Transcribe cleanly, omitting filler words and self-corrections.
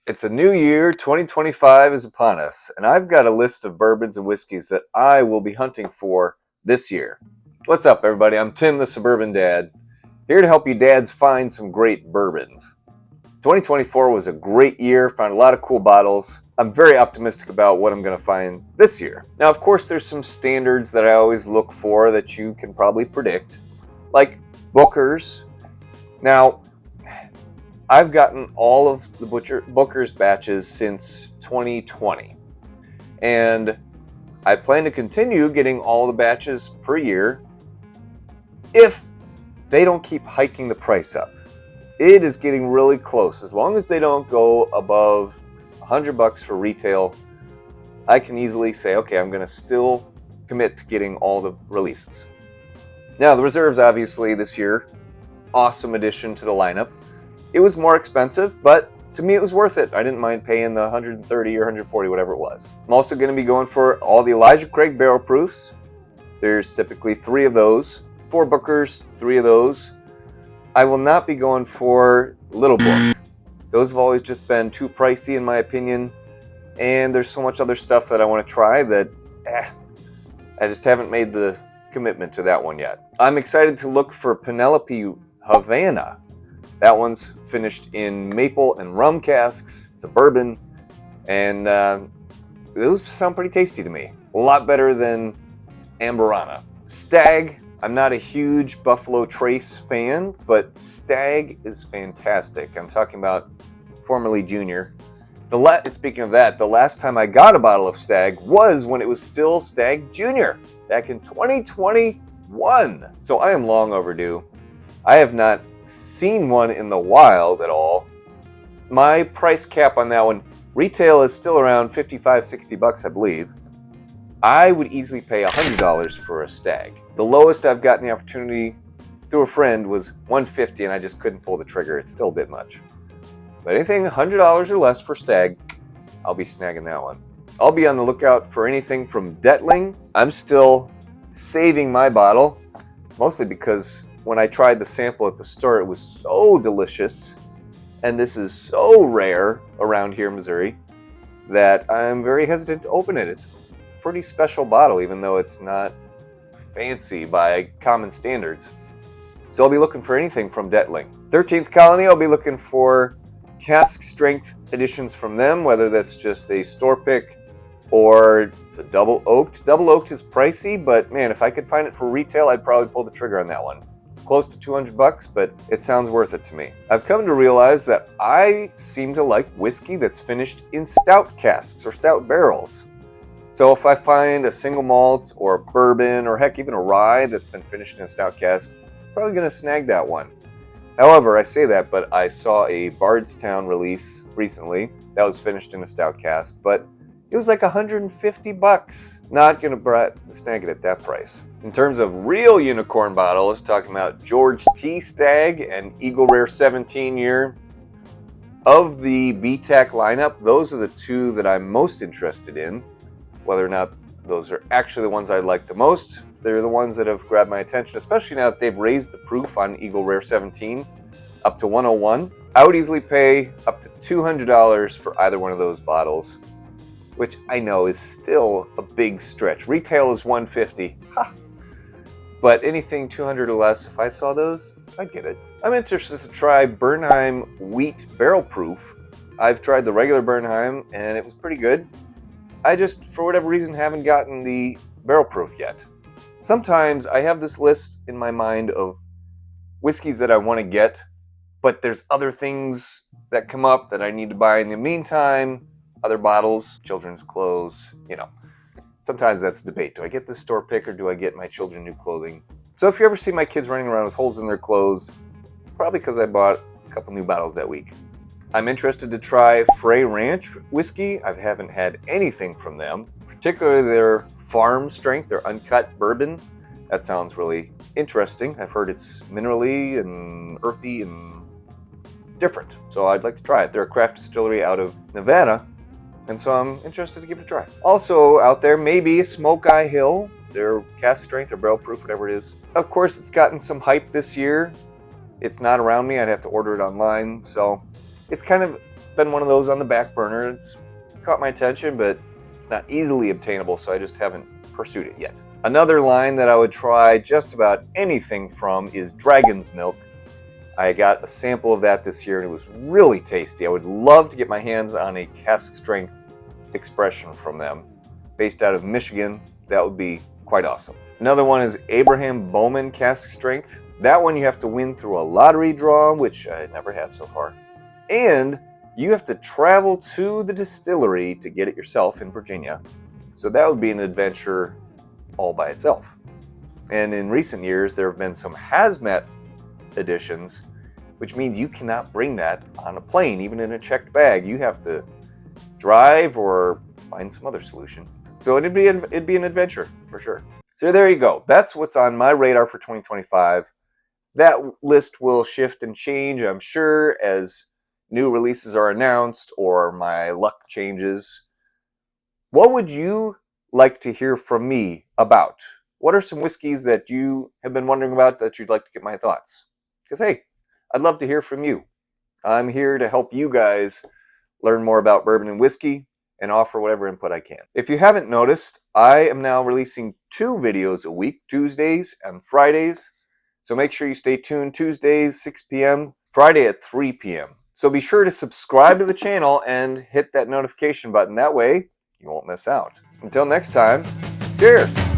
It's a new year, 2025 is upon us, and I've got a list of bourbons and whiskeys that I will be hunting for this year. What's up, everybody? I'm Tim, the Suburban Dad, here to help you dads find some great bourbons. 2024 was a great year, found a lot of cool bottles. I'm very optimistic about what I'm going to find this year. Now, of course, there's some standards that I always look for that you can probably predict, like Booker's. Now, I've gotten all of the Booker's batches since 2020, and I plan to continue getting all the batches per year if they don't keep hiking the price up. It is getting really close. As long as they don't go above $100 for retail, I can easily say, okay, I'm going to still commit to getting all the releases. Now, the reserves, obviously, this year, awesome addition to the lineup. It was more expensive, but to me it was worth it. I didn't mind paying the $130 or $140, whatever it was. I'm also going to be going for all the Elijah Craig barrel proofs. There's typically 3 of those. 4 Bookers, 3 of those. I will not be going for Little Book. Those have always just been too pricey in my opinion, and there's so much other stuff that I want to try that I just haven't made the commitment to that one yet. I'm excited to look for Penelope Havana. That one's finished in maple and rum casks. It's a bourbon, and those sound pretty tasty to me. A lot better than Amberana. Stag, I'm not a huge Buffalo Trace fan, but Stag is fantastic. I'm talking about formerly Junior. Speaking of that, the last time I got a bottle of Stag was when it was still Stag Junior, back in 2021. So I am long overdue. I have not seen one in the wild at all. My price cap on that one, retail is still around $55-$60, I believe. I would easily pay $100 for a Stag. The lowest I've gotten the opportunity through a friend was $150, and I just couldn't pull the trigger. It's still a bit much. But anything $100 or less for Stag, I'll be snagging that one. I'll be on the lookout for anything from Deadlink. I'm still saving my bottle, mostly because when I tried the sample at the store, it was so delicious, and this is so rare around here in Missouri that I'm very hesitant to open it. It's a pretty special bottle, even though it's not fancy by common standards. So I'll be looking for anything from Deadlink. 13th Colony, I'll be looking for Cask Strength editions from them, whether that's just a store pick or the double oaked. Double oaked is pricey, but man, if I could find it for retail, I'd probably pull the trigger on that one. It's close to $200, but it sounds worth it to me. I've come to realize that I seem to like whiskey that's finished in stout casks or stout barrels. So if I find a single malt or a bourbon or heck, even a rye that's been finished in a stout cask, I'm probably going to snag that one. However, I say that, but I saw a Bardstown release recently that was finished in a stout cask, but it was like $150. Not going to snag it at that price. In terms of real unicorn bottles, talking about George T. Stag and Eagle Rare 17 year. Of the BTAC lineup, those are the 2 that I'm most interested in. Whether or not those are actually the ones I like the most, they're the ones that have grabbed my attention, especially now that they've raised the proof on Eagle Rare 17 up to 101. I would easily pay up to $200 for either one of those bottles, which I know is still a big stretch. Retail is $150. Ha! But anything $200 or less, if I saw those, I'd get it. I'm interested to try Bernheim Wheat Barrel Proof. I've tried the regular Bernheim, and it was pretty good. I just, for whatever reason, haven't gotten the barrel proof yet. Sometimes I have this list in my mind of whiskeys that I want to get, but there's other things that come up that I need to buy in the meantime, other bottles, children's clothes, Sometimes that's a debate. Do I get this store pick or do I get my children new clothing? So if you ever see my kids running around with holes in their clothes, it's probably because I bought a couple new bottles that week. I'm interested to try Frey Ranch whiskey. I haven't had anything from them, particularly their farm strength, their uncut bourbon. That sounds really interesting. I've heard it's minerally and earthy and different, so I'd like to try it. They're a craft distillery out of Nevada, and so I'm interested to give it a try. Also out there, maybe Smokey Hill, their cask strength or barrel proof, whatever it is. Of course, it's gotten some hype this year. It's not around me. I'd have to order it online, so it's kind of been one of those on the back burner. It's caught my attention, but it's not easily obtainable, so I just haven't pursued it yet. Another line that I would try just about anything from is Dragon's Milk. I got a sample of that this year and it was really tasty. I would love to get my hands on a Cask Strength expression from them based out of Michigan. That would be quite awesome. Another one is Bowman Cask Strength. That one you have to win through a lottery draw, which I never had so far. And you have to travel to the distillery to get it yourself in Virginia. So that would be an adventure all by itself. And in recent years, there have been some hazmat editions, which means you cannot bring that on a plane, even in a checked bag. You have to drive or find some other solution. So it'd be an adventure for sure. So there you go. That's what's on my radar for 2025. That list will shift and change, I'm sure, as new releases are announced or my luck changes. What would you like to hear from me about? What are some whiskeys that you have been wondering about that you'd like to get my thoughts? Because, hey, I'd love to hear from you. I'm here to help you guys learn more about bourbon and whiskey and offer whatever input I can. If you haven't noticed, I am now releasing 2 videos a week, Tuesdays and Fridays. So make sure you stay tuned. Tuesdays, 6 p.m., Friday at 3 p.m. So be sure to subscribe to the channel and hit that notification button. That way, you won't miss out. Until next time, cheers!